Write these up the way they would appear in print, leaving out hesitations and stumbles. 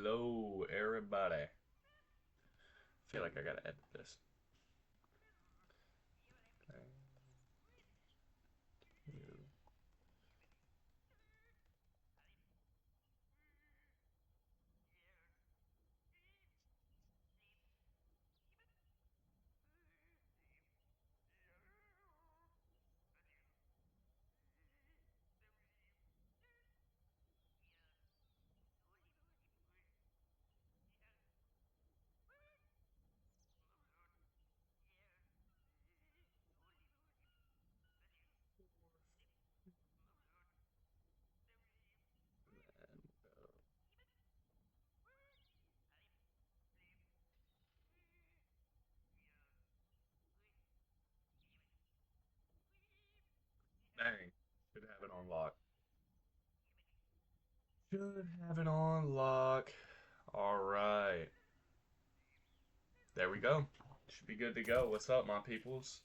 Hello, everybody. I feel like I gotta edit this. Dang, should have it on lock. Should have it on lock. All right, there we go. Should be good to go. What's up, my peoples?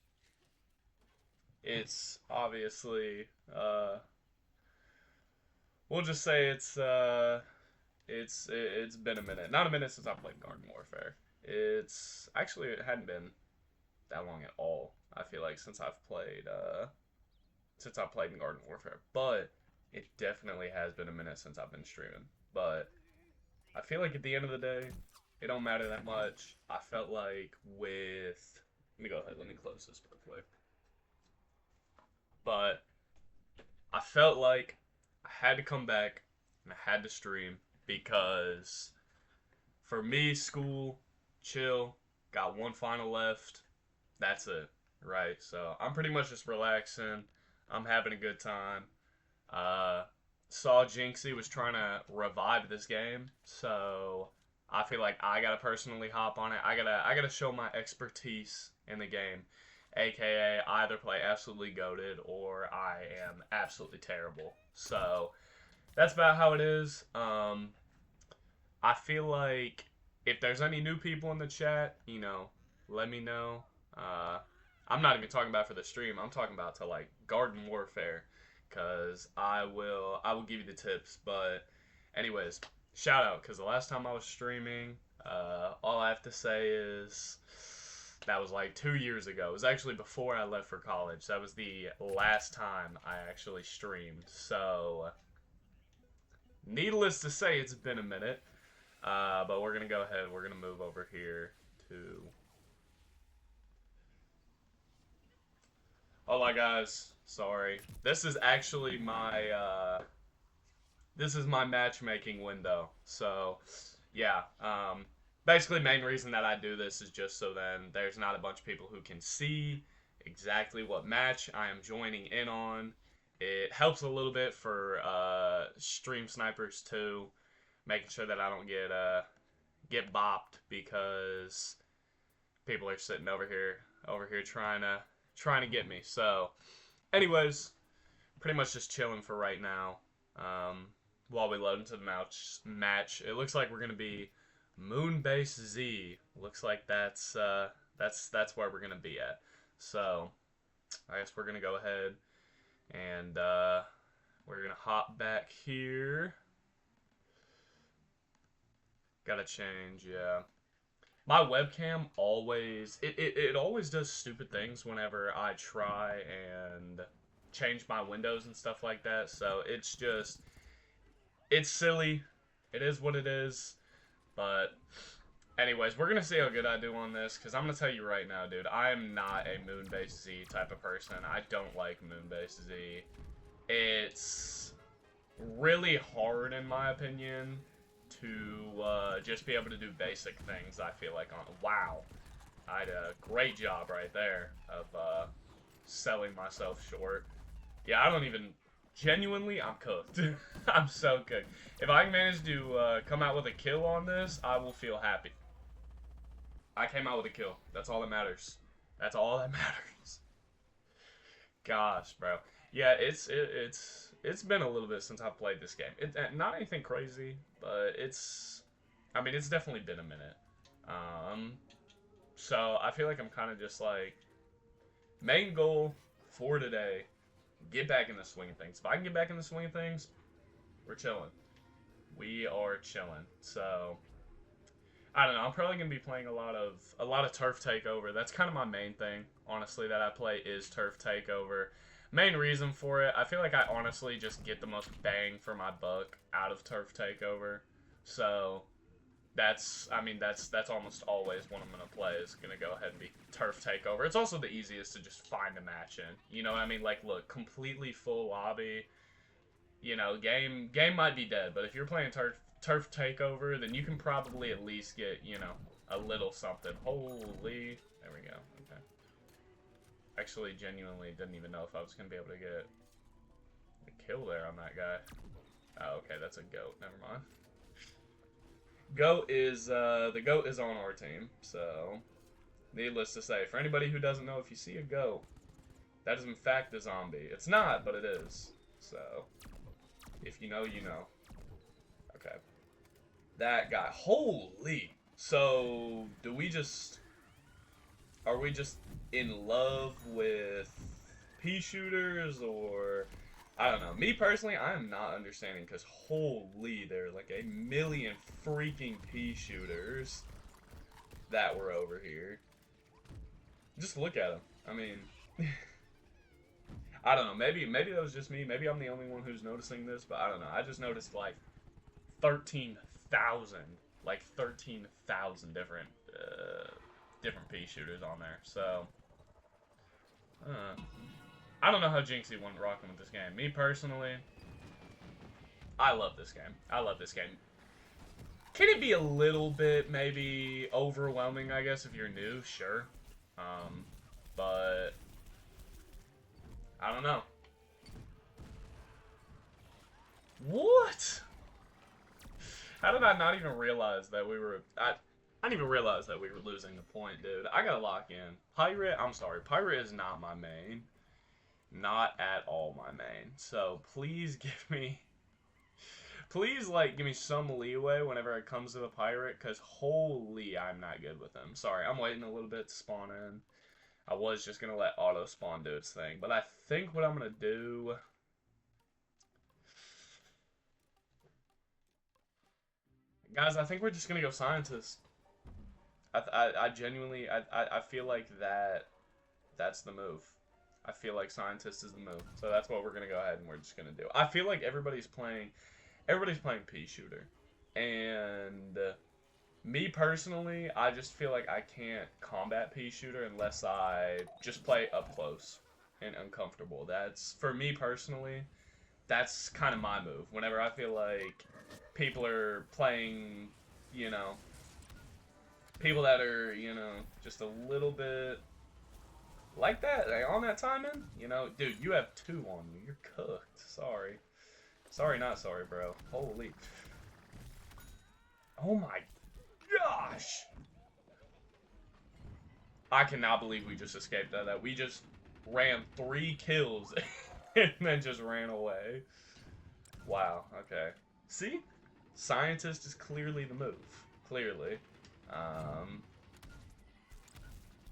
It's obviously, we'll just say it's been a minute. Not a minute since I played Garden Warfare. It's actually it hadn't been that long at all. I feel like since I played in Garden Warfare, but it definitely has been a minute since I've been streaming. But I feel like at the end of the day, it don't matter that much. I felt like with let me go ahead, let me close this real quick. But I felt like I had to come back and I had to stream because for me, school, chill, got one final left. That's it, right? So I'm pretty much just relaxing. I'm having a good time. Uh, Saw Jynxi was trying to revive this game, so I feel like I gotta personally hop on it. I gotta show my expertise in the game, aka either play absolutely goaded or I am absolutely terrible. So that's about how it is. I feel like if there's any new people in the chat, let me know. Uh, I'm not even talking about for the stream. I'm talking about to like Garden Warfare, cause I will give you the tips. But anyways, shout out, cause the last time I was streaming, all I have to say is that was like 2 years ago. It was actually before I left for college. That was the last time I actually streamed. So, needless to say, it's been a minute. But we're gonna go ahead. We're gonna move over here to. Hola, guys. Sorry. This is my matchmaking window. So, yeah. Basically, main reason that I do this is just so then there's not a bunch of people who can see exactly what match I am joining in on. It helps a little bit for stream snipers too, making sure that I don't get bopped because people are sitting over here trying to get me. So, anyways, pretty much just chilling for right now. Um, while we load into the match, it looks like we're gonna be Moonbase Z. Looks like that's where we're gonna be at. So, I guess we're gonna go ahead and we're gonna hop back here. Gotta change, yeah. My webcam always always does stupid things whenever I try and change my windows and stuff like that. So it's silly. It is what it is. But anyways, we're gonna see how good I do on this because I'm gonna tell you right now, dude. I am not a Moonbase Z type of person. I don't like Moonbase Z. It's really hard in my opinion to just be able to do basic things. I feel like on wow, I had a great job right there of selling myself short. Yeah, I don't even genuinely. I'm cooked. I'm so cooked. If I can manage to come out with a kill on this, I will feel happy. I came out with a kill. That's all that matters. That's all that matters. Gosh, bro. Yeah, it's been a little bit since I've played this game. Not anything crazy, but I mean, it's definitely been a minute. Um, so I feel like I'm kind of just like main goal for today, get back in the swing of things. If I can get back in the swing of things, we're chilling. We are chilling. So I don't know. I'm probably gonna be playing a lot of turf takeover. That's kind of my main thing, honestly, that I play is turf takeover. Main reason for it, I feel like I honestly just get the most bang for my buck out of turf takeover. So that's almost always what I'm gonna play is gonna go ahead and be turf takeover. It's also the easiest to just find a match in. You know what I mean? Like, look, completely full lobby. You know, game might be dead, but if you're playing turf takeover, then you can probably at least get, you know, a little something. Holy, there we go. Okay. Actually, genuinely didn't even know if I was gonna be able to get a kill there on that guy. Oh, okay, that's a goat. Never mind. The goat is on our team, so needless to say, for anybody who doesn't know, if you see a goat, that is in fact a zombie. It's not, but it is. So if you know, you know. Okay. That guy. Holy. So are we just in love with pea shooters, or I don't know. Me personally, I am not understanding, because holy, there are like a million freaking pea shooters that were over here. Just look at them. I mean, I don't know. Maybe that was just me. Maybe I'm the only one who's noticing this, but I don't know. I just noticed like 13,000 different pea shooters on there. So I don't know how Jynxi went rocking with this game. Me personally, I love this game. I love this game. Can it be a little bit maybe overwhelming, I guess, if you're new? Sure. But I don't know. What? How did I not even realize that we were... I didn't even realize that we were losing the point, dude. I gotta lock in. Pirate, I'm sorry. Pirate is not my main. Not at all my main. So please give me... Please, like, give me some leeway whenever it comes to the pirate, because holy, I'm not good with him. Sorry, I'm waiting a little bit to spawn in. I was just going to let auto spawn do its thing, but I think what I'm going to do... Guys, I think we're just going to go scientist. I genuinely, I feel like that's the move. I feel like scientist is the move. So that's what we're going to go ahead and we're just going to do. I feel like everybody's playing pea shooter. And me personally, I just feel like I can't combat pea shooter unless I just play up close and uncomfortable. That's, for me personally, that's kind of my move. Whenever I feel like people are playing, you know, people that are, you know, just a little bit like that, like on that timing, you know, dude, you have 2 on you. You're cooked. Sorry. Sorry, not sorry, bro. Holy. Oh my gosh. I cannot believe we just escaped out of that. We just ran 3 kills and then just ran away. Wow, okay. See? Scientist is clearly the move. Clearly.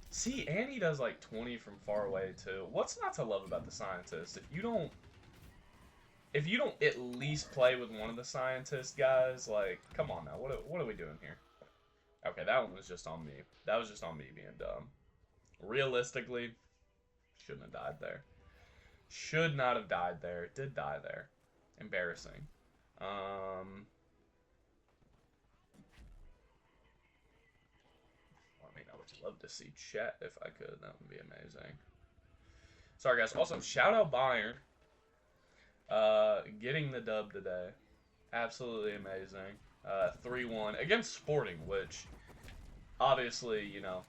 See, and he does like 20 from far away too. What's not to love about the scientist? If you don't at least play with one of the scientist guys, like, come on now, what are we doing here? Okay, that one was just on me. That was just on me being dumb. Realistically, shouldn't have died there. Should not have died there. Did die there. Embarrassing. I mean, I would love to see chat if I could. That would be amazing. Sorry, guys. Also, shout out Bayern. Getting the dub today. Absolutely amazing. 3-1 against Sporting, which obviously, you know,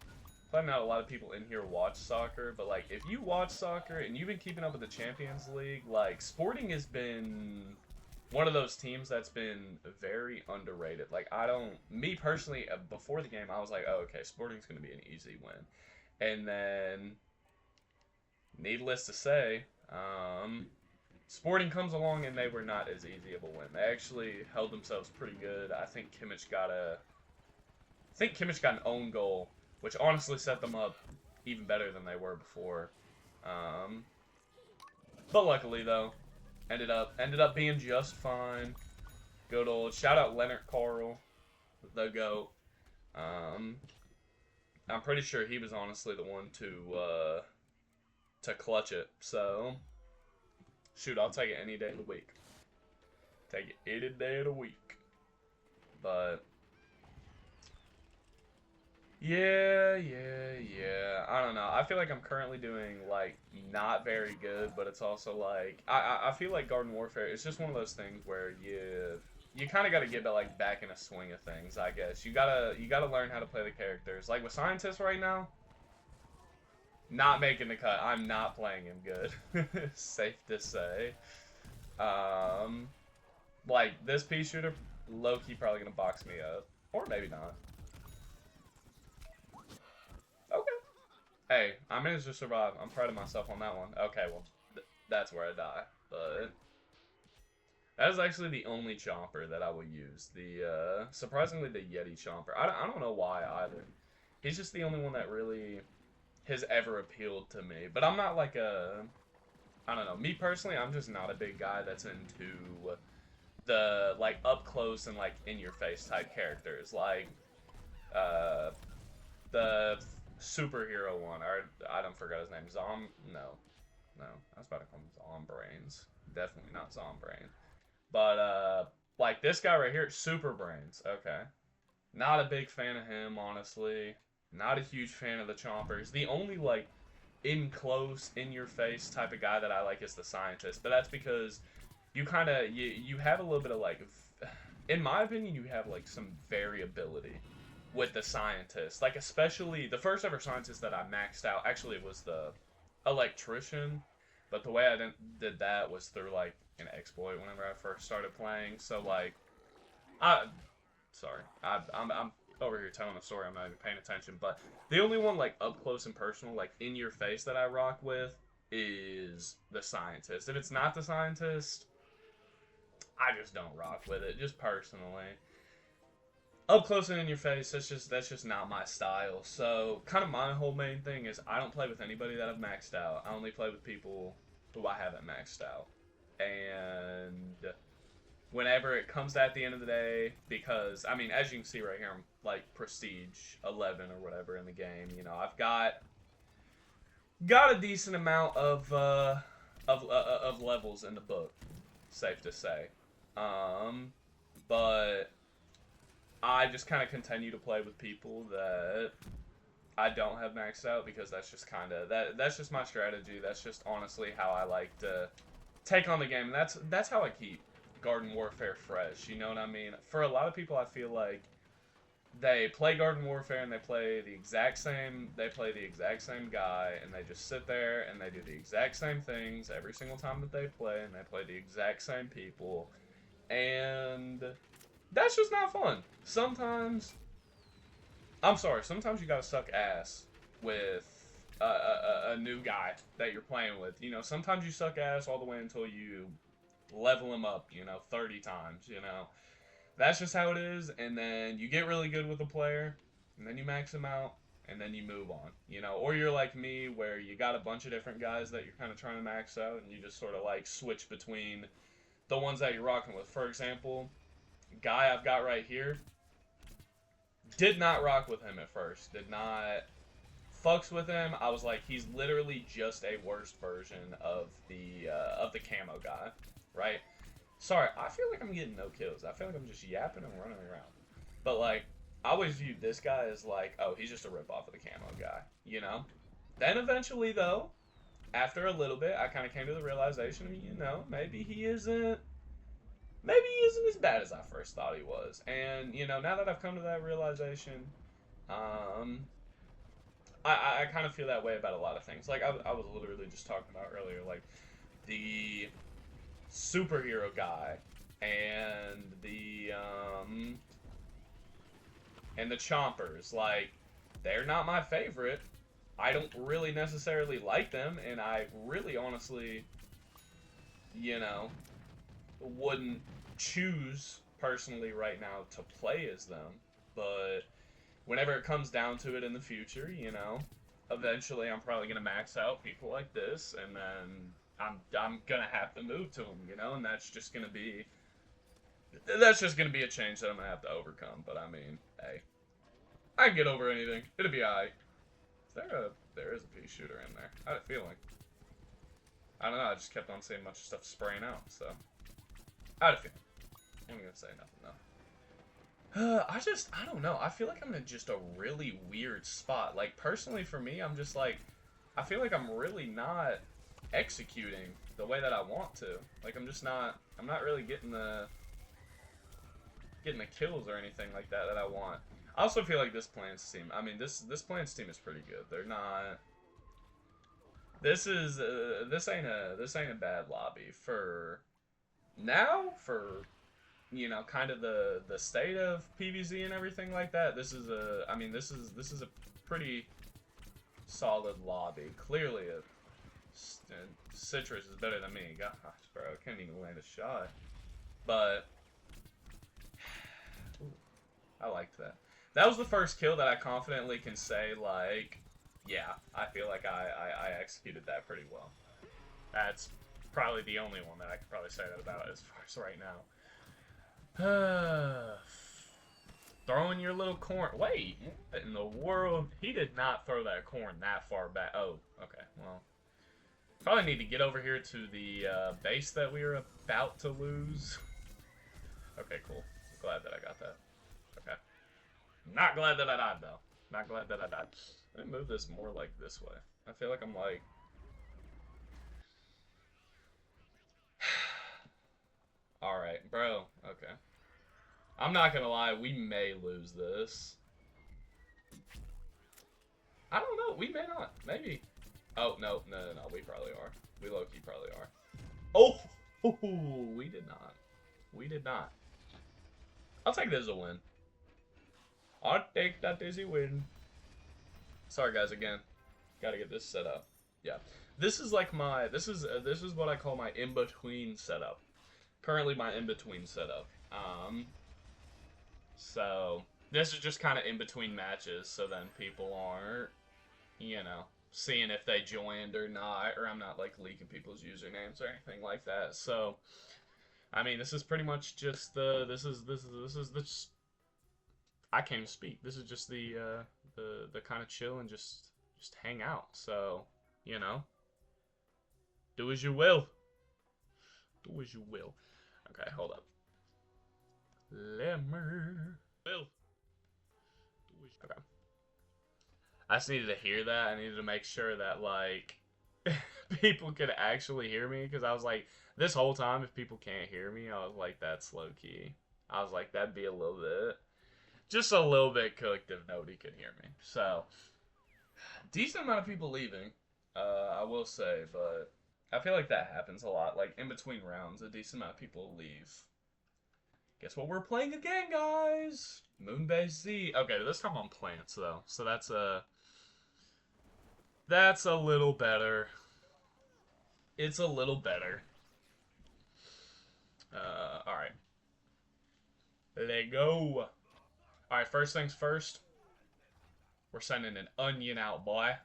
probably not a lot of people in here watch soccer, but like if you watch soccer and you've been keeping up with the Champions League, like Sporting has been one of those teams that's been very underrated. Like me personally, before the game, I was like, oh, okay, Sporting's going to be an easy win. And then, needless to say, Sporting comes along and they were not as easy of a win. They actually held themselves pretty good. I think Kimmich got an own goal, which honestly set them up even better than they were before. But luckily though, ended up being just fine. Good old shout out Leonard Carl, the GOAT. I'm pretty sure he was honestly the one to clutch it. So shoot, I'll take it any day of the week. Take it any day of the week. But yeah. I don't know. I feel like I'm currently doing like not very good, but it's also like I feel like Garden Warfare. It's just one of those things where you kind of got to get like back in a swing of things. I guess you gotta learn how to play the characters. Like with Scientist right now, not making the cut. I'm not playing him good. Safe to say. Like this pea shooter, low key probably gonna box me up, or maybe not. Okay. Hey, I managed to survive. I'm proud of myself on that one. Okay, well, that's where I die. But that is actually the only chomper that I will use. The surprisingly, the Yeti chomper. I don't know why either. He's just the only one that really has ever appealed to me. But I'm not like a... I don't know. Me personally, I'm just not a big guy that's into the, like, up close and, like, in-your-face type characters. Like, the superhero one. Or, I don't forget his name. No. I was about to call him Zombrains. Definitely not Zombrain. But, like, this guy right here, Super Brains. Okay. Not a big fan of him, honestly. Not a huge fan of the chompers. The only, like, in close, in your face type of guy that I like is the Scientist. But that's because you kind of, you have a little bit of, like, in my opinion, you have, like, some variability with the Scientist. Like, especially, the first ever Scientist that I maxed out, actually, it was the Electrician. But the way I did that was through, like, an exploit whenever I first started playing. So, like, I'm over here telling a story. I'm not even paying attention. But the only one, like, up close and personal, like, in your face that I rock with is the Scientist. If it's not the Scientist, I just don't rock with it, just personally. Up close and in your face, that's just not my style. So, kind of my whole main thing is I don't play with anybody that I've maxed out. I only play with people who I haven't maxed out. And whenever it comes at the end of the day, because, I mean, as you can see right here, I'm, like, Prestige 11 or whatever in the game. You know, I've got a decent amount of levels in the book, safe to say. But I just kind of continue to play with people that I don't have maxed out because that's just kind of, that's just my strategy. That's just honestly how I like to take on the game. And that's how I keep Garden Warfare fresh, you know what I mean? For a lot of people, I feel like they play Garden Warfare and they play the exact same guy, and they just sit there and they do the exact same things every single time that they play, and they play the exact same people, and that's just not fun. Sometimes you gotta suck ass with a new guy that you're playing with. You know, sometimes you suck ass all the way until you level him up, 30 times, That's just how it is, and then you get really good with a player, and then you max him out, and then you move on, Or you're like me, where you got a bunch of different guys that you're kind of trying to max out, and you just sort of, like, switch between the ones that you're rocking with. For example, guy I've got right here, did not rock with him at first, did not fucks with him. I was like, he's literally just a worse version of the camo guy. Right? Sorry, I feel like I'm getting no kills. I feel like I'm just yapping and running around. But, like, I always viewed this guy as like, oh, he's just a ripoff of the camo guy, Then eventually, though, after a little bit, I kind of came to the realization, maybe he isn't as bad as I first thought he was. And, now that I've come to that realization, I kind of feel that way about a lot of things. Like, I was literally just talking about earlier, like, the superhero guy and the chompers, like, they're not my favorite. I don't really necessarily like them, and I really honestly wouldn't choose personally right now to play as them. But whenever it comes down to it in the future, eventually I'm probably gonna max out people like this, and then I'm gonna have to move to them, and that's just gonna be That's just gonna be a change that I'm gonna have to overcome. But I mean, hey, I can get over anything. It'll be alright. There is a pea shooter in there. I had a feeling. I don't know. I just kept on seeing a bunch of stuff spraying out. So I had a feeling. I'm gonna say nothing though. I don't know. I feel like I'm in just a really weird spot. Like, personally for me, I'm just like, I feel like I'm really not executing the way that I want to. Like, I'm not really getting the kills or anything like that I want. I also feel like this Plants team, I mean, this Plants team is pretty good. They're not, this ain't a bad lobby for now, for, you know, kind of the state of PvZ and everything like that. This is a pretty solid lobby. Clearly, Citrus is better than me. Gosh, bro, I can't even land a shot. But ooh, I liked that. That was the first kill that I confidently can say, like, yeah, I feel like I executed that pretty well. That's probably the only one that I could probably say that about as far as right now. Throwing your little corn. Wait, what in the world? He did not throw that corn that far back. Oh, okay. Well, probably need to get over here to the base that we were about to lose. Okay, cool. Glad that I got that. Okay. Not glad that I died, though. Not glad that I died. Let me move this more like this way. I feel like I'm like... Alright, bro. Okay. I'm not gonna lie, we may lose this. I don't know, we may not. Maybe. Oh, no, we probably are. We low-key probably are. Oh! We did not. We did not. I'll take this as a win. I'll take that as a win. Sorry, guys, again. Gotta get this set up. Yeah. This is like my... This is what I call my in-between setup. Currently my in-between setup. So, this is just kind of in between matches, so then people aren't, you know, seeing if they joined or not, or I'm not, like, leaking people's usernames or anything like that. So, I mean, this is pretty much just the, this is I can't even speak. This is just the kind of chill and just hang out. So, you know, do as you will. Do as you will. Okay, hold up. Lemmer. Will. Okay. I just needed to hear that. I needed to make sure that, like, people could actually hear me. Because I was like, this whole time, if people can't hear me, I was like, that's low key. I was like, that'd be a little bit. Just a little bit cooked if nobody could hear me. So, decent amount of people leaving, I will say. But I feel like that happens a lot. Like, in between rounds, a decent amount of people leave. Guess what we're playing again, guys? Moonbase Z. Okay, this time on plants, though. So that's a little better. It's a little better. Alright. Let go. Alright, first things first. We're sending an onion out, boy.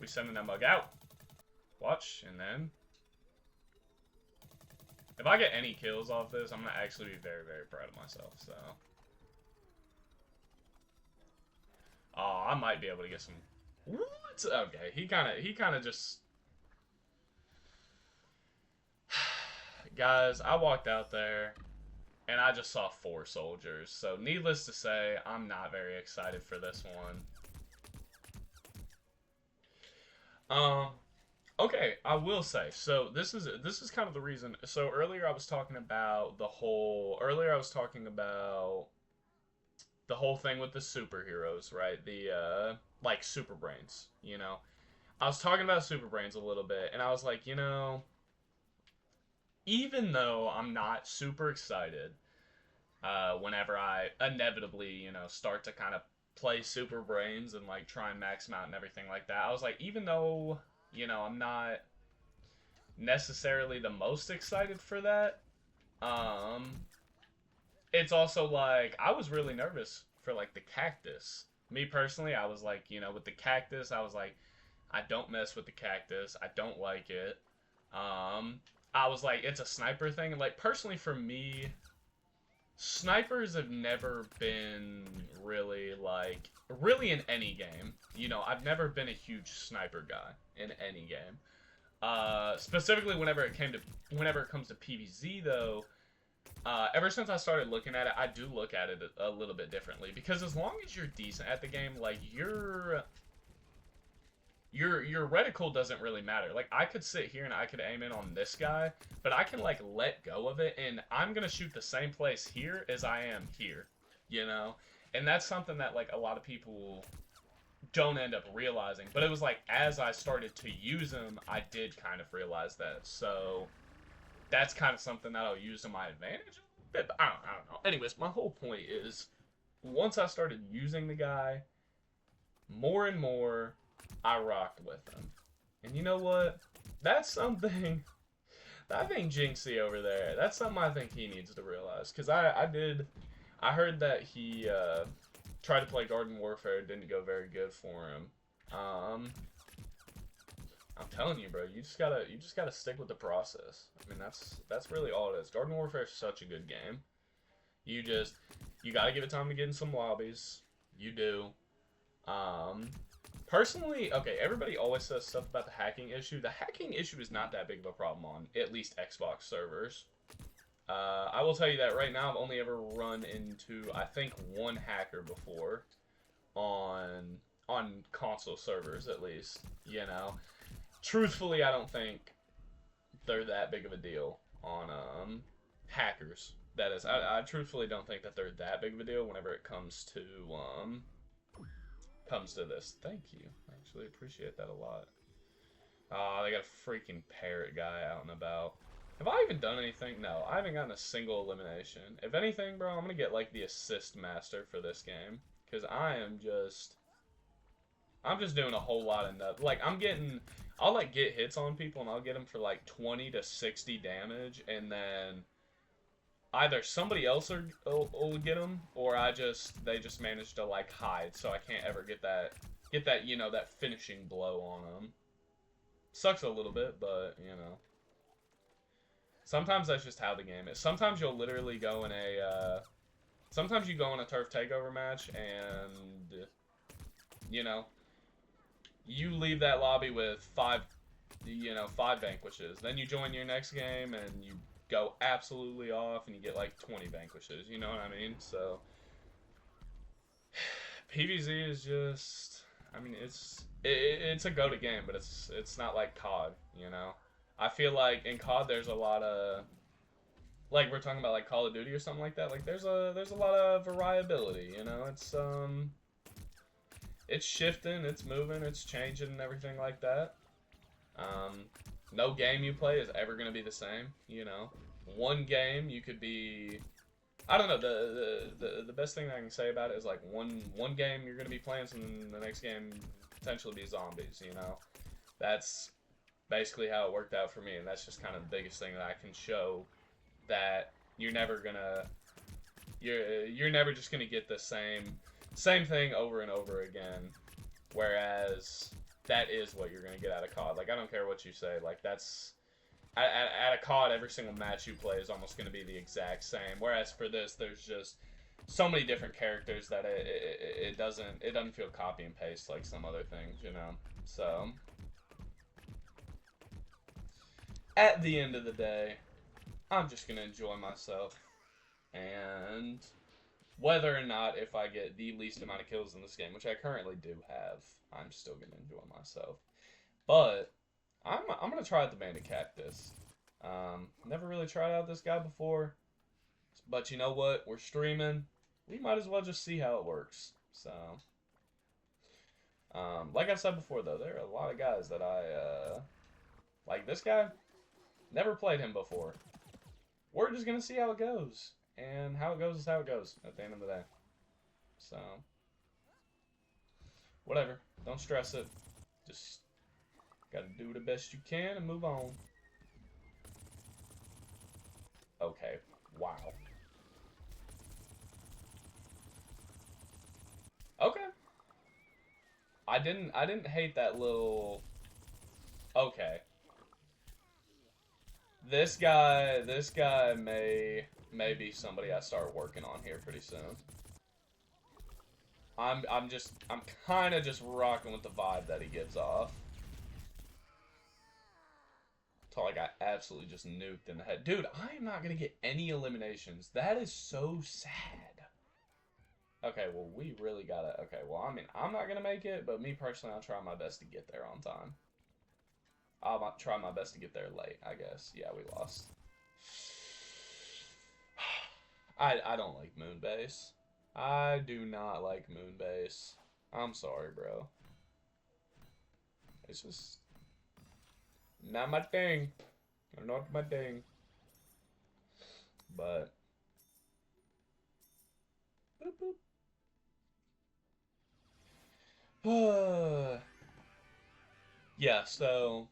We sending that mug out. Watch, and then... If I get any kills off this, I'm going to actually be very, very proud of myself, so... Oh, I might be able to get some... What? Okay, he kind of just... Guys, I walked out there, and I just saw 4 soldiers, so needless to say, I'm not very excited for this one. Okay, I will say, so this is kind of the reason. So earlier I was talking about the whole thing with the superheroes, right? The like super brains, you know. I was talking about super brains a little bit, and I was like, you know, even though I'm not super excited whenever I inevitably, you know, start to kind of play super brains and like try and max them out and everything like that, I was like, even though, you know, I'm not necessarily the most excited for that, it's also like, I was really nervous for like the cactus. Me personally, I was like, you know, with the cactus, I was like, I don't mess with the cactus. I don't like it. I was like, it's a sniper thing. Like, personally for me, snipers have never been really, like, really in any game. You know, I've never been a huge sniper guy in any game. Specifically whenever it comes to PvZ though, ever since I started looking at it, I do look at it a little bit differently, because as long as you're decent at the game, like, your reticle doesn't really matter. Like, I could sit here and I could aim in on this guy, but I can, like, let go of it, and I'm gonna shoot the same place here as I am here, you know? And that's something that, like, a lot of people don't end up realizing. But it was like, as I started to use them, I did kind of realize that. So that's kind of something that I'll use to my advantage a bit, but I don't know. Anyways, my whole point is, once I started using the guy, more and more, I rocked with him. And you know what? That's something, I think Jynxi over there, that's something I think he needs to realize. Because I heard that he, tried to play Garden Warfare, didn't go very good for him. I'm telling you, bro, you just gotta stick with the process. I mean, that's really all it is. Garden Warfare is such a good game. You gotta give it time to get in some lobbies. You do. Personally, okay, everybody always says stuff about the hacking issue. The hacking issue is not that big of a problem on at least Xbox servers. I will tell you that right now, I've only ever run into, I think, one hacker before on console servers, at least, you know. Truthfully, I don't think they're that big of a deal on hackers. That is, I truthfully don't think that they're that big of a deal whenever it comes to this. Thank you. I actually appreciate that a lot. They got a freaking parrot guy out and about. Have I even done anything? No, I haven't gotten a single elimination. If anything, bro, I'm gonna get, like, the assist master for this game. Because I'm just doing a whole lot of nothing. Like, I'll, like, get hits on people, and I'll get them for, like, 20 to 60 damage, and then either somebody else will get them, or they just manage to, like, hide, so I can't ever get that, you know, that finishing blow on them. Sucks a little bit, but, you know. Sometimes that's just how the game is. Sometimes you'll literally go in sometimes you go in a turf takeover match and, you know, you leave that lobby with 5 vanquishes. Then you join your next game and you go absolutely off and you get like 20 vanquishes. You know what I mean? So, PvZ is just, I mean, it's a go-to game, but it's not like COD, you know? I feel like in COD there's a lot of, like, we're talking about like Call of Duty or something like that. Like, there's a lot of variability, you know. It's shifting, it's moving, it's changing, and everything like that. No game you play is ever gonna be the same, you know. One game you could be, I don't know. The best thing I can say about it is, like, one game you're gonna be playing, and the next game potentially be zombies, you know. That's basically how it worked out for me, and that's just kind of the biggest thing that I can show, that you're never just gonna get the same thing over and over again, whereas that is what you're gonna get out of COD. Like, I don't care what you say, like, that's at a COD, every single match you play is almost gonna be the exact same, whereas for this, there's just so many different characters that it doesn't feel copy and paste like some other things, you know. So at the end of the day, I'm just going to enjoy myself. And whether or not if I get the least amount of kills in this game, which I currently do have, I'm still going to enjoy myself. But I'm going to try out the Bandit Cactus. Never really tried out this guy before. But you know what? We're streaming. We might as well just see how it works. So, like I said before, though, there are a lot of guys that like this guy. Never played him before. We're just going to see how it goes. And how it goes is how it goes at the end of the day. So, whatever. Don't stress it. Just got to do the best you can and move on. Okay. Wow. Okay. I didn't hate that little... Okay. This guy may be somebody I start working on here pretty soon. I'm kind of just rocking with the vibe that he gives off. Until I got absolutely just nuked in the head. Dude, I am not going to get any eliminations. That is so sad. Okay, well, we really got to... Okay, well, I mean, I'm not going to make it, but me personally, I'll try my best to get there on time. I'll try my best to get there late, I guess. Yeah, we lost. I don't like Moonbase. I do not like Moonbase. I'm sorry, bro. It's just... not my thing. Not my thing. But... boop, boop. Yeah, so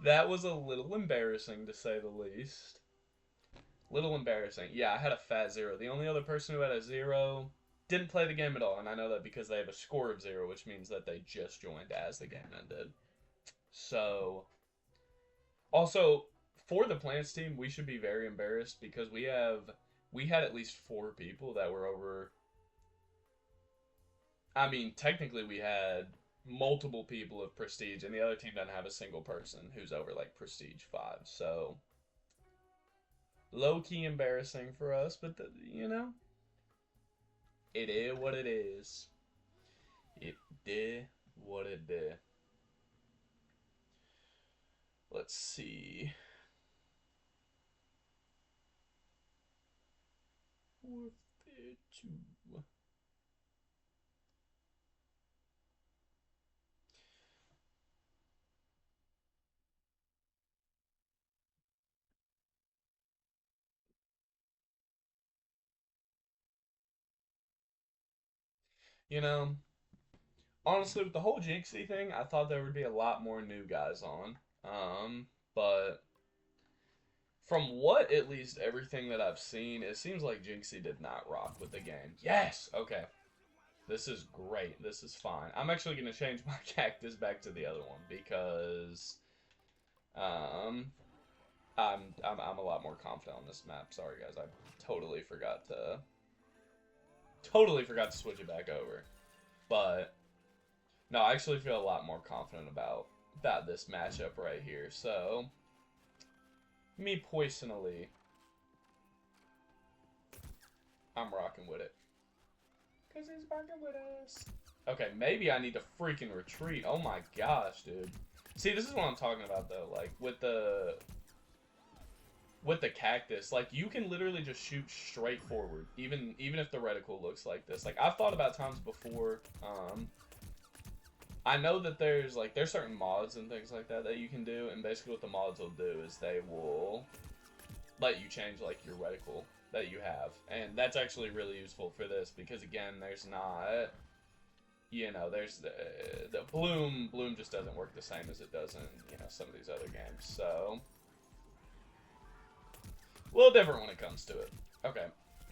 that was a little embarrassing to say the least. Little embarrassing. Yeah, I had a fat 0. The only other person who had a 0 didn't play the game at all, and I know that because they have a score of 0, which means that they just joined as the game ended. So, also, for the Plants team, we should be very embarrassed because we had at least 4 people that were over... I mean, technically we had multiple people of Prestige, and the other team doesn't have a single person who's over, like, Prestige 5. So, low-key embarrassing for us, but, you know, it is what it is. It did what it did. Let's see. Warfare 2. You know, honestly, with the whole Jynxi thing, I thought there would be a lot more new guys on. But from what, at least, everything that I've seen, it seems like Jynxi did not rock with the game. Yes! Okay. This is great. This is fine. I'm actually going to change my cactus back to the other one because I'm a lot more confident on this map. Sorry, guys. I totally forgot to switch it back over. But no, I actually feel a lot more confident about this matchup right here. So, me personally, I'm rocking with it. Because he's rocking with us. Okay, maybe I need to freaking retreat. Oh my gosh, dude. See, this is what I'm talking about, though. Like, with the cactus, like, you can literally just shoot straight forward, even if the reticle looks like this. Like, I've thought about times before, I know that there's certain mods and things like that you can do, and basically what the mods will do is they will let you change, like, your reticle that you have, and that's actually really useful for this, because, again, there's not, you know, there's the bloom just doesn't work the same as it does in, you know, some of these other games, so... a little different when it comes to it. Okay.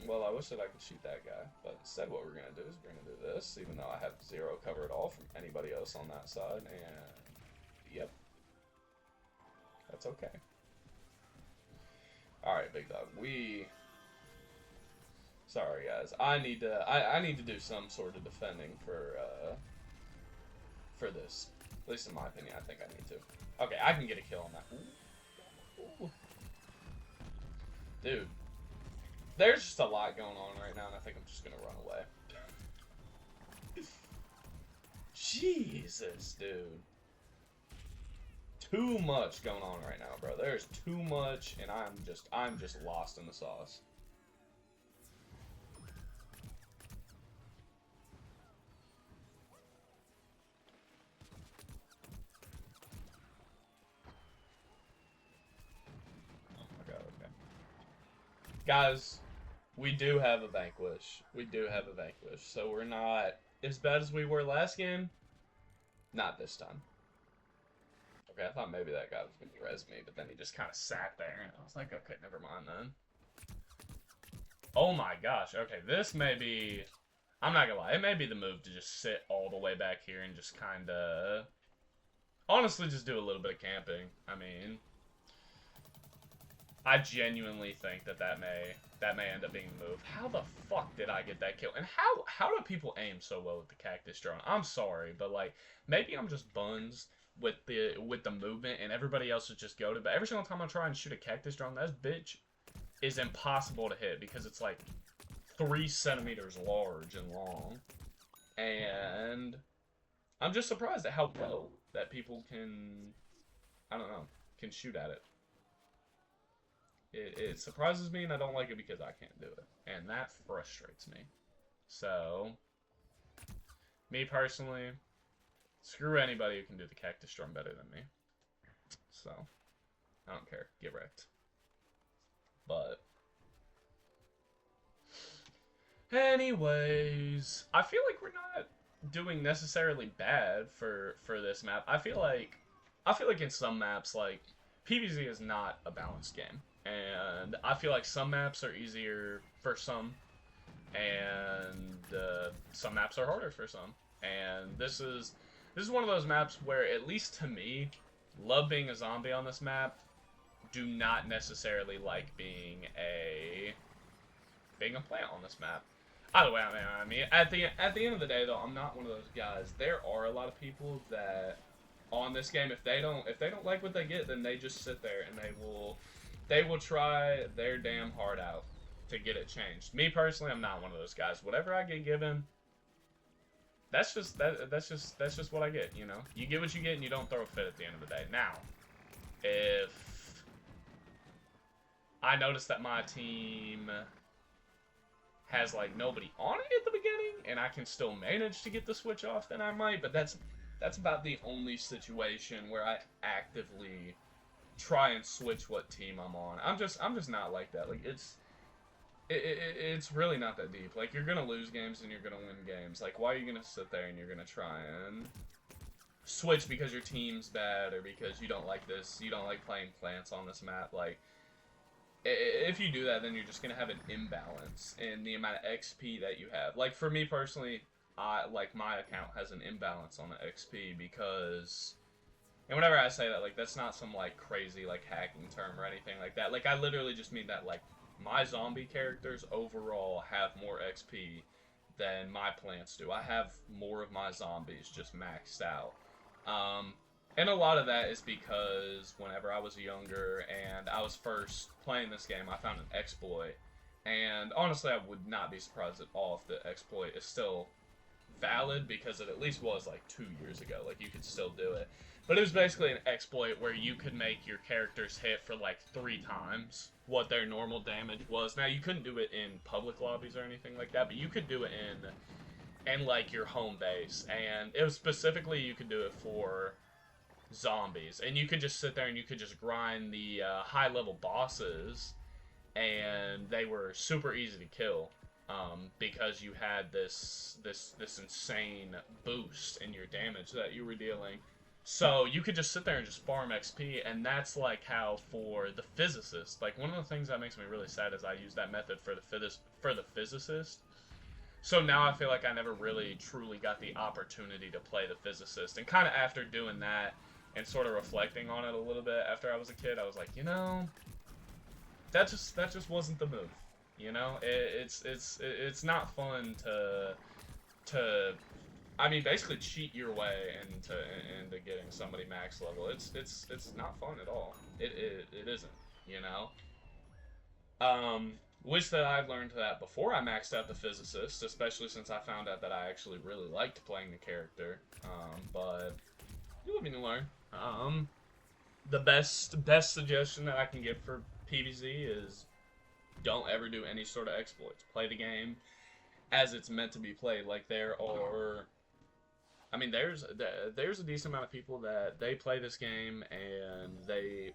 Well, I wish that I could shoot that guy, but instead what we're going to do is we're going to do this, even though I have 0 cover at all from anybody else on that side, and yep. That's okay. Alright, big dog. Sorry, guys. I need to do some sort of defending for this. At least in my opinion, I think I need to. Okay, I can get a kill on that. Ooh. Ooh. Dude, there's just a lot going on right now, and I think I'm just gonna run away. Jesus, dude. Too much going on right now, bro. There's too much, and I'm just lost in the sauce. Guys, we do have a Vanquish. We do have a Vanquish. So we're not as bad as we were last game. Not this time. Okay, I thought maybe that guy was going to res me, but then he just kind of sat there. And I was like, okay, never mind then. Oh my gosh. Okay, this may be I'm not gonna lie, it may be the move to just sit all the way back here and just kind of, honestly, just do a little bit of camping. I mean, I genuinely think that may end up being the move. How the fuck did I get that kill? And how do people aim so well with the cactus drone? I'm sorry, but like maybe I'm just buns with the movement, and everybody else is just goated. But every single time I try and shoot a cactus drone, that bitch is impossible to hit because it's like 3 centimeters large and long, and I'm just surprised at how well that people can, I don't know, can shoot at it. It surprises me, and I don't like it because I can't do it. And that frustrates me. So, me personally, screw anybody who can do the cactus drum better than me. So, I don't care. Get wrecked. But, anyways, I feel like we're not doing necessarily bad for this map. I feel like in some maps, like, PvZ is not a balanced game. And I feel like some maps are easier for some, and some maps are harder for some. And this is one of those maps where, at least to me, love being a zombie on this map, do not necessarily like being a plant on this map. Either way, I mean, at the end of the day, though, I'm not one of those guys. There are a lot of people that on this game, if they don't like what they get, then they just sit there and they will try their damn heart out to get it changed. Me personally, I'm not one of those guys. Whatever I get given, that's just what I get, you know? You get what you get and you don't throw a fit at the end of the day. Now, if I notice that my team has like nobody on it at the beginning and I can still manage to get the switch off, then I might, but that's about the only situation where I actively try and switch what team I'm on. I'm just not like that. Like it's really not that deep. Like, you're gonna lose games and you're gonna win games. Like, why are you gonna sit there and you're gonna try and switch because your team's bad or because you don't like this, you don't like playing plants on this map? Like, if you do that, then you're just gonna have an imbalance in the amount of XP that you have. Like, for me personally, my account has an imbalance on the XP because, and whenever I say that, like, that's not some, like, crazy, like, hacking term or anything like that. Like, I literally just mean that, like, my zombie characters overall have more XP than my plants do. I have more of my zombies just maxed out. And a lot of that is because whenever I was younger and I was first playing this game, I found an exploit. And honestly, I would not be surprised at all if the exploit is still valid, because it at least was like 2 years ago. Like, you could still do it. But it was basically an exploit where you could make your characters hit for like 3 times what their normal damage was. Now, you couldn't do it in public lobbies or anything like that, but you could do it in like your home base. And it was specifically, you could do it for zombies. And you could just sit there and you could just grind the high level bosses, and they were super easy to kill. Because you had this insane boost in your damage that you were dealing. So you could just sit there and just farm XP, and that's like how for the physicist, like, one of the things that makes me really sad is I use that method for the physicist. So now I feel like I never really truly got the opportunity to play the physicist, and kind of after doing that and sort of reflecting on it a little bit after I was a kid, I was like, you know, that just wasn't the move. You know, it's not fun to I mean, basically cheat your way into getting somebody max level. It's not fun at all. It isn't, you know. Wish that I'd learned that before I maxed out the physicist, especially since I found out that I actually really liked playing the character. But you live and you learn. The best suggestion that I can give for PvZ is, don't ever do any sort of exploits. Play the game as it's meant to be played. Like, there are, I mean, there's a decent amount of people that they play this game and they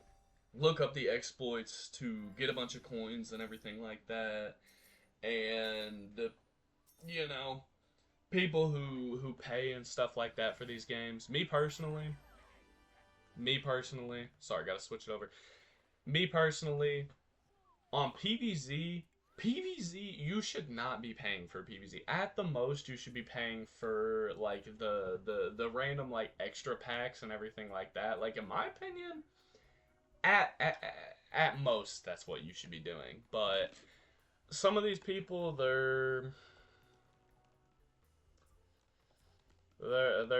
look up the exploits to get a bunch of coins and everything like that. And, you know, people who pay and stuff like that for these games. Me personally, sorry, gotta switch it over. Me personally, on PvZ, PVZ, you should not be paying for PVZ. At the most, you should be paying for like the random like extra packs and everything like that. Like in my opinion, at at, at most that's what you should be doing. But some of these people, they're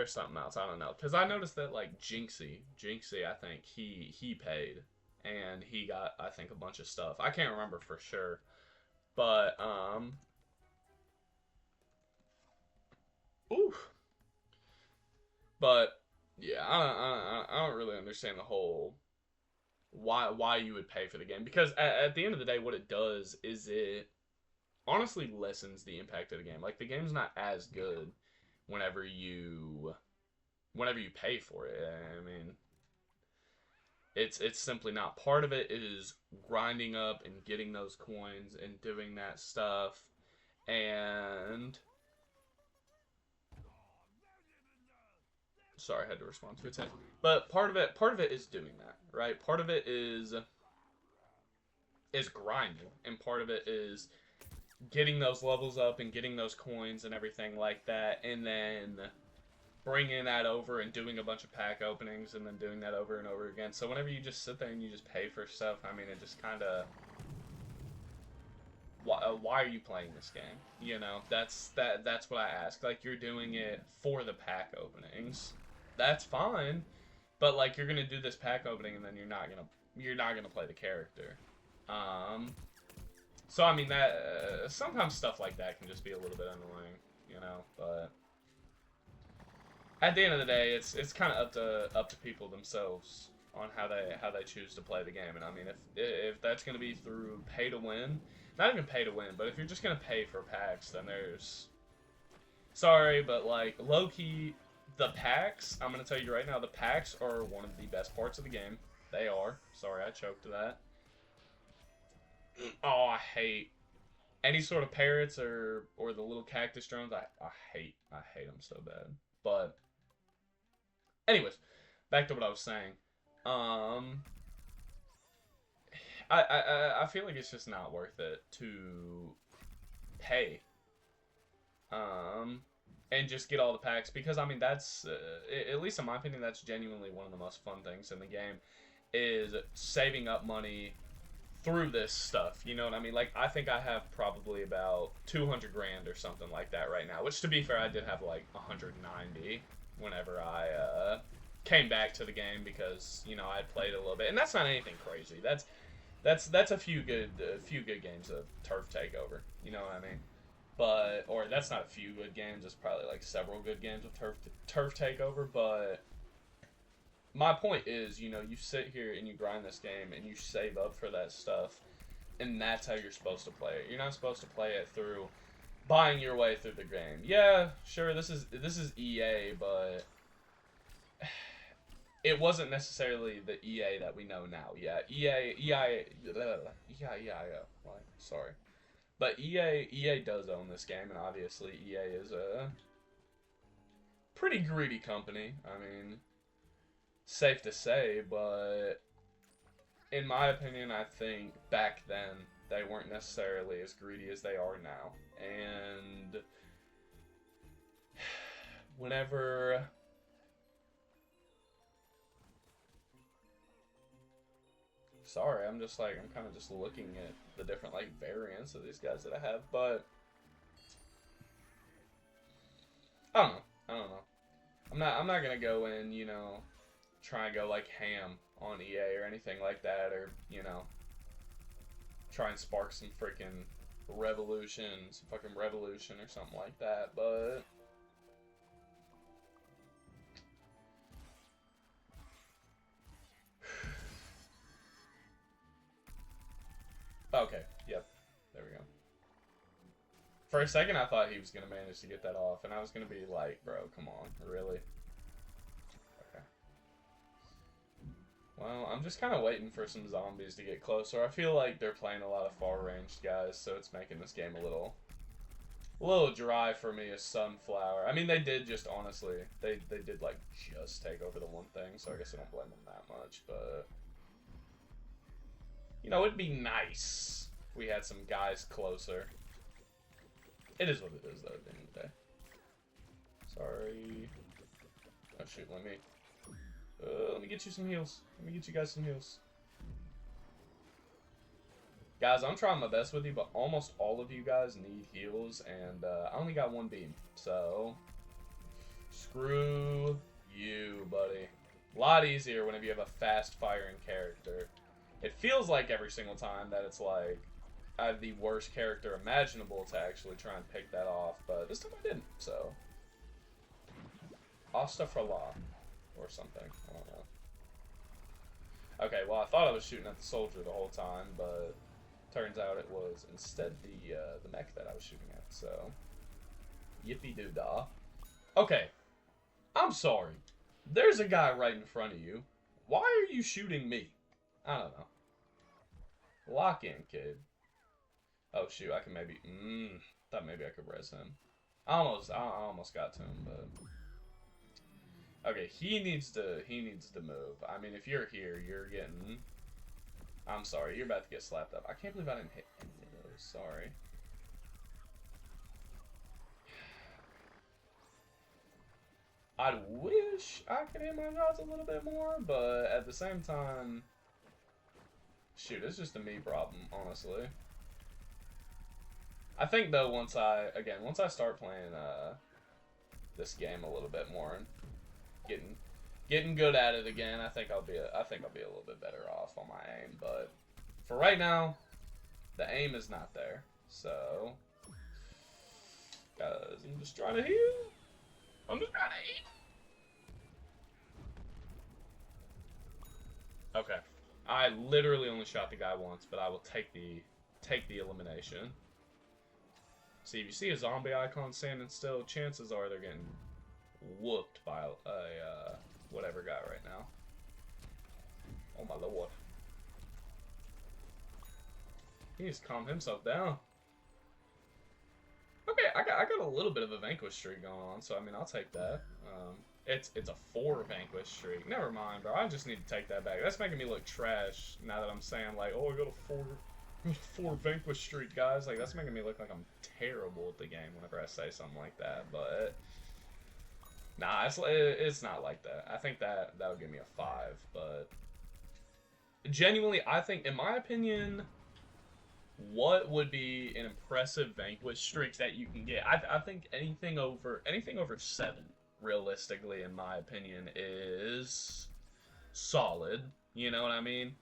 something else. I don't know, because I noticed that like Jynxi, I think he paid and he got I think a bunch of stuff. I can't remember for sure, but oof. But yeah, I don't really understand the whole why you would pay for the game, because at the end of the day, what it does is it honestly lessens the impact of the game. Like the game's not as good whenever you pay for it. I mean, it's simply not. Part of it is grinding up and getting those coins and doing that stuff, and sorry, I had to respond to a text. But part of it is doing that, right? Part of it is grinding, and part of it is getting those levels up and getting those coins and everything like that, and then bringing that over and doing a bunch of pack openings and then doing that over and over again. So whenever you just sit there and you just pay for stuff, I mean, it just kind of, why are you playing this game? You know, that's what I ask. Like, you're doing it for the pack openings. That's fine, but like you're gonna do this pack opening and then you're not gonna play the character. So I mean that sometimes stuff like that can just be a little bit annoying, you know. But at the end of the day, it's kind of up to people themselves on how they choose to play the game. And I mean, if that's gonna be through pay to win, not even pay to win, but if you're just gonna pay for packs, then there's sorry, but like low key, the packs. I'm gonna tell you right now, the packs are one of the best parts of the game. They are. Sorry, I choked to that. Oh, I hate any sort of parrots or the little cactus drones. I hate them so bad. But anyways, back to what I was saying. Um, I feel like it's just not worth it to pay. And just get all the packs, because I mean that's at least in my opinion, that's genuinely one of the most fun things in the game, is saving up money through this stuff. You know what I mean? Like, I think I have probably about 200 grand or something like that right now, which to be fair, I did have like 190 whenever I came back to the game, because you know I played a little bit, and that's not anything crazy. That's a few good games of turf takeover. You know what I mean? But or that's not a few good games. It's probably like several good games of turf takeover. But my point is, you know, you sit here and you grind this game and you save up for that stuff, and that's how you're supposed to play it. You're not supposed to play it through buying your way through the game. Yeah, sure, this is EA, but it wasn't necessarily the EA that we know now. Yeah, sorry. But EA does own this game, and obviously EA is a pretty greedy company. I mean, safe to say, but in my opinion, I think back then they weren't necessarily as greedy as they are now. And whenever sorry, I'm kind of just looking at the different like variants of these guys that I have, but I don't know. I'm not gonna go in, you know, try and go like ham on EA or anything like that, or you know, try and spark some freaking fucking revolution or something like that. But okay, yep, there we go. For a second, I thought he was gonna manage to get that off, and I was gonna be like, bro, come on, really? Okay. Well, I'm just kind of waiting for some zombies to get closer. I feel like they're playing a lot of far-ranged guys, so it's making this game a little dry for me as Sunflower. I mean, they did just, honestly, they did, like, just take over the one thing, so I guess I don't blame them that much, but you know, it'd be nice we had some guys closer. It is what it is, though, at the end of the day. Sorry. Oh, shoot, let me get you some heals. Let me get you guys some heals. Guys, I'm trying my best with you, but almost all of you guys need heals, and I only got one beam, so screw you, buddy. A lot easier whenever you have a fast-firing character. It feels like every single time that it's like I have the worst character imaginable to actually try and pick that off, but this time I didn't, so Astagfirullah or something. I don't know. Okay, well, I thought I was shooting at the soldier the whole time, but turns out it was instead the mech that I was shooting at, so yippee-doo-dah. Okay, I'm sorry. There's a guy right in front of you. Why are you shooting me? I don't know. Lock in, kid. Oh, shoot, I can maybe... thought maybe I could res him. I almost got to him, but... Okay, he needs to move. I mean, if you're here, you're getting... I'm sorry, you're about to get slapped up. I can't believe I didn't hit any of those. Sorry. I wish I could hit my shots a little bit more, but at the same time... Shoot, it's just a me problem, honestly. I think, though, once I start playing this game a little bit more and getting good at it again, I think I'll be a little bit better off on my aim. But for right now, the aim is not there. So, guys, I'm just trying to heal. I'm just trying to eat. Okay, I literally only shot the guy once, but I will take the elimination. See, if you see a zombie icon standing still, chances are they're getting whooped by a whatever guy right now. Oh my lord. He needs to calm himself down. Okay, I got a little bit of a vanquish streak going on, so I mean I'll take that. It's a 4 vanquish streak. Never mind, bro. I just need to take that back. That's making me look trash now that I'm saying like, oh, I got a 4 vanquish streak, guys. Like, that's making me look like I'm terrible at the game whenever I say something like that. But nah, it's not like that. I think that'll give me a 5. But genuinely, I think, in my opinion, what would be an impressive vanquish streak that you can get? I think anything over 7, realistically, in my opinion, is solid. You know what I mean?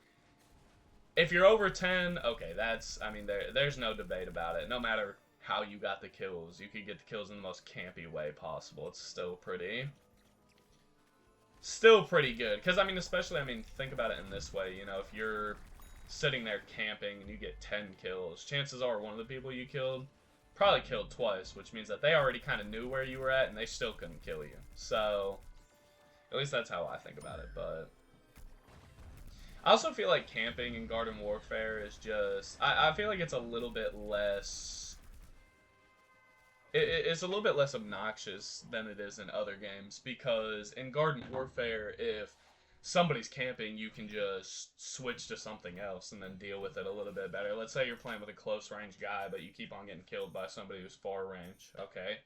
If you're over 10, okay, I mean, there's no debate about it. No matter how you got the kills, you could get the kills in the most campy way possible. It's still pretty good. Because, I mean, especially, think about it in this way. You know, if you're sitting there camping and you get 10 kills, chances are one of the people you killed probably killed twice, which means that they already kind of knew where you were at and they still couldn't kill you. So, at least that's how I think about it, but I also feel like camping in Garden Warfare is just... I feel like it's a little bit less... It's a little bit less obnoxious than it is in other games, because in Garden Warfare, if somebody's camping, you can just switch to something else and then deal with it a little bit better. Let's say you're playing with a close-range guy, but you keep on getting killed by somebody who's far-range. Okay.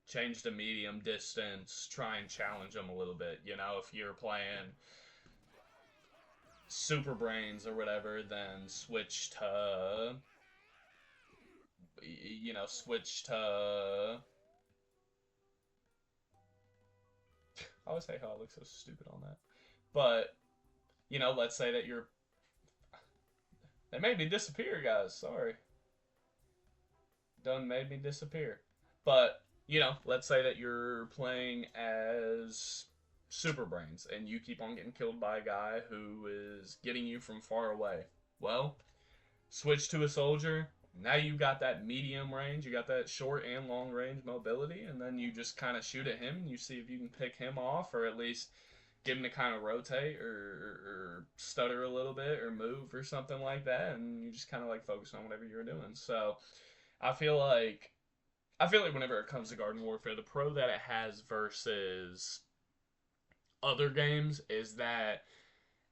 Change to medium distance, try and challenge them a little bit. You know, if you're playing Super Brains or whatever, then switch to... You know, switch to... I always hate how I look so stupid on that. But, you know, let's say that you're... They made me disappear, guys. Sorry. Done made me disappear. But, you know, let's say that you're playing as Super Brains and you keep on getting killed by a guy who is getting you from far away. Well, switch to a soldier. Now you got that medium range. You got that short and long range mobility. And then you just kind of shoot at him and you see if you can pick him off, or at least get him to kind of rotate or stutter a little bit or move or something like that, and you just kind of like focus on whatever you're doing. So I feel like whenever it comes to Garden Warfare, the pro that it has versus other games is that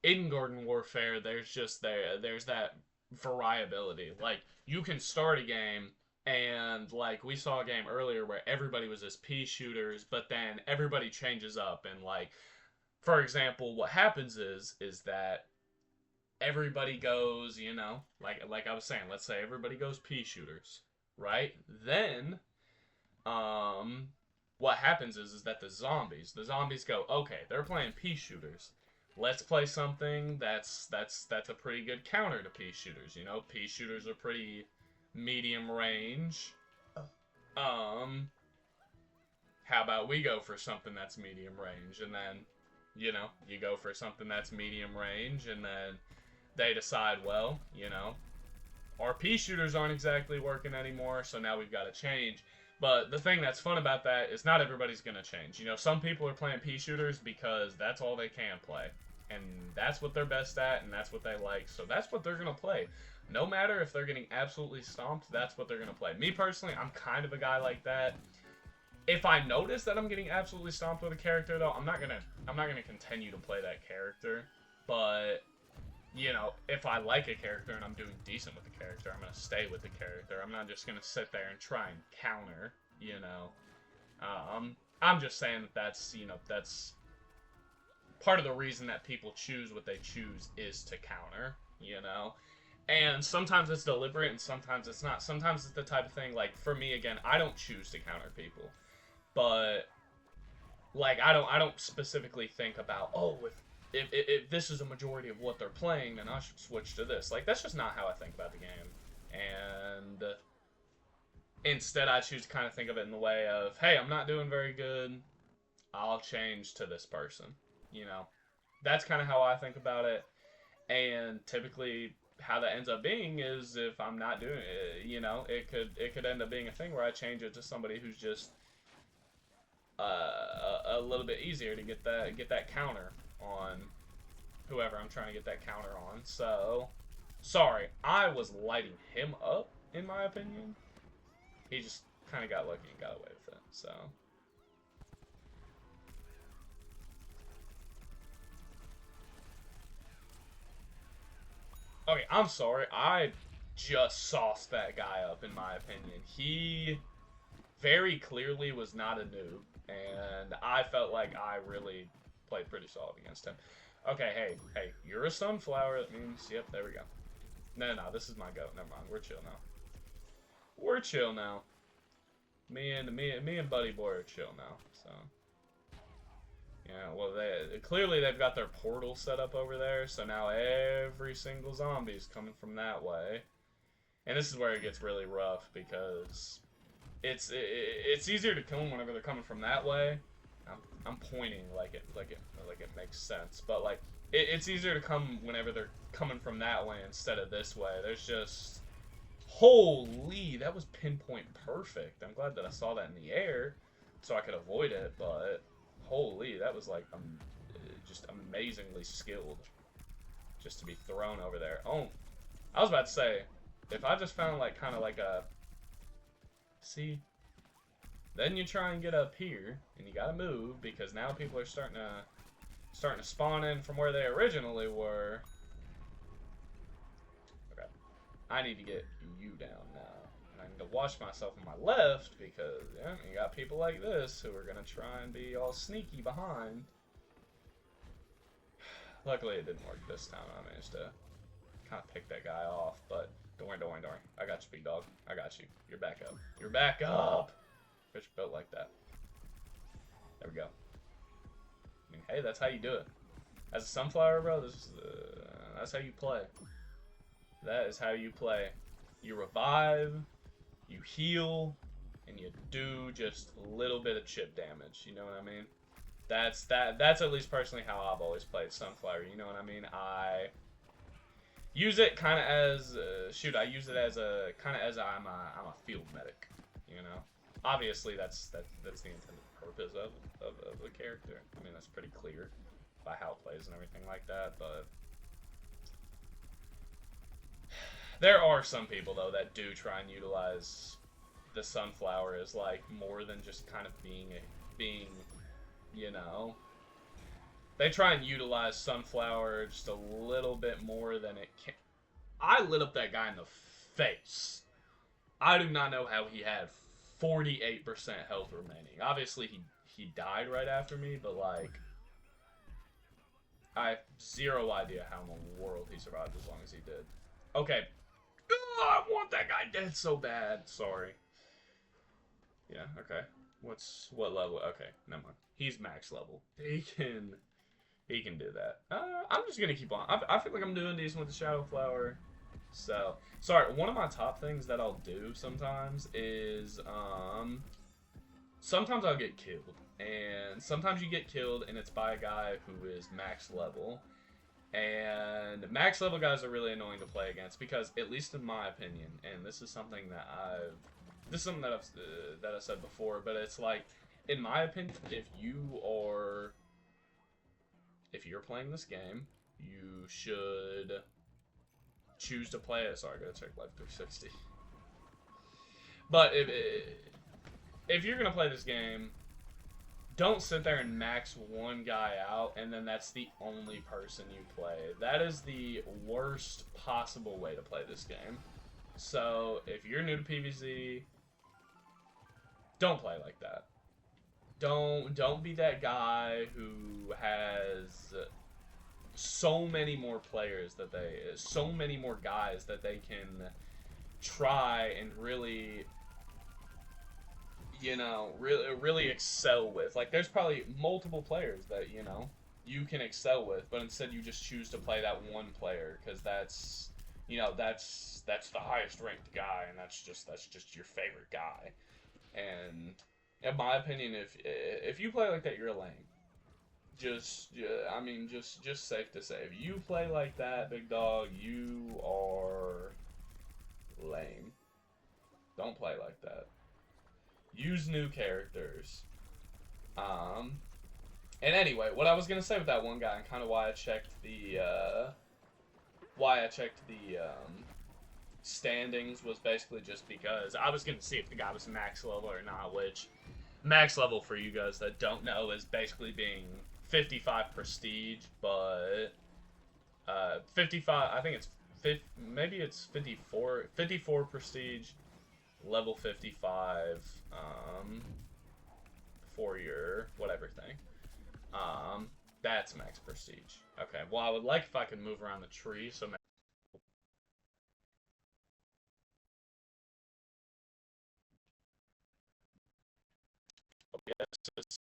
in Garden Warfare there's that variability. Like, you can start a game and like we saw a game earlier where everybody was as pea shooters, but then everybody changes up and like for example, what happens is that everybody goes, you know, like I was saying, let's say everybody goes pea shooters, right? Then um what happens is that the zombies go, okay, they're playing pea shooters. Let's play something that's a pretty good counter to pea shooters. You know, pea shooters are pretty medium range. Um, how about we go for something that's medium range, and then, you know, you go for something that's medium range, and then they decide, well, you know, our pea shooters aren't exactly working anymore, so now we've got to change. But the thing that's fun about that is not everybody's going to change. You know, some people are playing pea shooters because that's all they can play. And that's what they're best at, and that's what they like. So that's what they're going to play. No matter if they're getting absolutely stomped, that's what they're going to play. Me personally, I'm kind of a guy like that. If I notice that I'm getting absolutely stomped with a character, though, I'm not gonna continue to play that character. But you know, if I like a character and I'm doing decent with the character, I'm gonna stay with the character. I'm not just gonna sit there and try and counter. You know, I'm just saying that that's, you know, that's part of the reason that people choose what they choose is to counter. You know, and sometimes it's deliberate and sometimes it's not. Sometimes it's the type of thing like for me again, I don't choose to counter people. But like I don't specifically think about, oh, if this is a majority of what they're playing, then I should switch to this. Like that's just not how I think about the game. And instead I choose to kind of think of it in the way of, hey, I'm not doing very good, I'll change to this person. You know, that's kind of how I think about it. And typically how that ends up being is if I'm not doing it, you know, it could end up being a thing where I change it to somebody who's just a little bit easier to get that counter on whoever I'm trying to get that counter on. So, sorry, I was lighting him up, in my opinion. He just kind of got lucky and got away with it, so. Okay, I'm sorry, I just sauced that guy up, in my opinion. He very clearly was not a noob, and I felt like I really played pretty solid against him. Okay, hey, you're a sunflower. That means, yep, there we go. No, this is my goat. Never mind. We're chill now. We're chill now. Me and Buddy Boy are chill now. So, yeah. Well, clearly they've got their portal set up over there. So now every single zombie is coming from that way, and this is where it gets really rough because it's easier to kill them whenever they're coming from that way. I'm pointing like it makes sense, but like it's easier to come whenever they're coming from that way instead of this way. There's just, holy, that was pinpoint perfect. I'm glad that I saw that in the air so I could avoid it, but holy, that was like just amazingly skilled just to be thrown over there. Oh, I was about to say, if I just found like kind of like a, see, then you try and get up here, and you gotta move because now people are starting to spawn in from where they originally were. Okay, I need to get you down now, and I need to watch myself on my left because yeah, you got people like this who are gonna try and be all sneaky behind. Luckily, it didn't work this time. I managed to kind of pick that guy off, but don't worry. I got you, big dog. I got you. You're back up. You're back up. Fish built like that. There we go. I mean, hey, that's how you do it. As a sunflower, bro, that's how you play. That is how you play. You revive, you heal, and you do just a little bit of chip damage. You know what I mean? That's at least personally how I've always played sunflower. You know what I mean? I use it kind of as I use it as a kind of as I'm a field medic. You know. Obviously, that's the intended purpose of the character. I mean, that's pretty clear by how it plays and everything like that, but there are some people, though, that do try and utilize the sunflower as, like, more than just kind of being, you know, they try and utilize sunflower just a little bit more than it can. I lit up that guy in the face. I do not know how he had 48% health remaining. Obviously, he died right after me, but like, I have zero idea how in the world he survived as long as he did. Okay. I want that guy dead so bad. Sorry. Yeah, okay. What level? Okay, never mind. He's max level. He can do that. I'm just gonna keep on. I feel like I'm doing decent with the Shadow Flower. So, sorry, one of my top things that I'll do sometimes is, sometimes I'll get killed. And sometimes you get killed and it's by a guy who is max level. And max level guys are really annoying to play against because, at least in my opinion, and this is something that I've said before, but it's like, in my opinion, if you're playing this game, you should choose to play it. Sorry, I gotta check Life 360. But if you're gonna play this game, don't sit there and max one guy out and then that's the only person you play. That is the worst possible way to play this game. So if you're new to PvZ, don't play like that. Don't be that guy who has so many more guys that they can try and really, really excel with. Like, there's probably multiple players that, you can excel with, but instead you just choose to play that one player because that's the highest ranked guy, and that's just your favorite guy. And in my opinion, if you play like that, you're a lame. Just safe to say, if you play like that, big dog, you are lame. Don't play like that. Use new characters. And anyway, what I was gonna say with that one guy, and kind of why I checked the standings, was basically just because I was gonna see if the guy was max level or not. Which, max level, for you guys that don't know, is basically being 55 prestige, but 55. I think it's maybe it's 54 prestige, level 55 for your whatever thing. That's max prestige. Okay, well, I would like if I could move around the tree, so yes, it's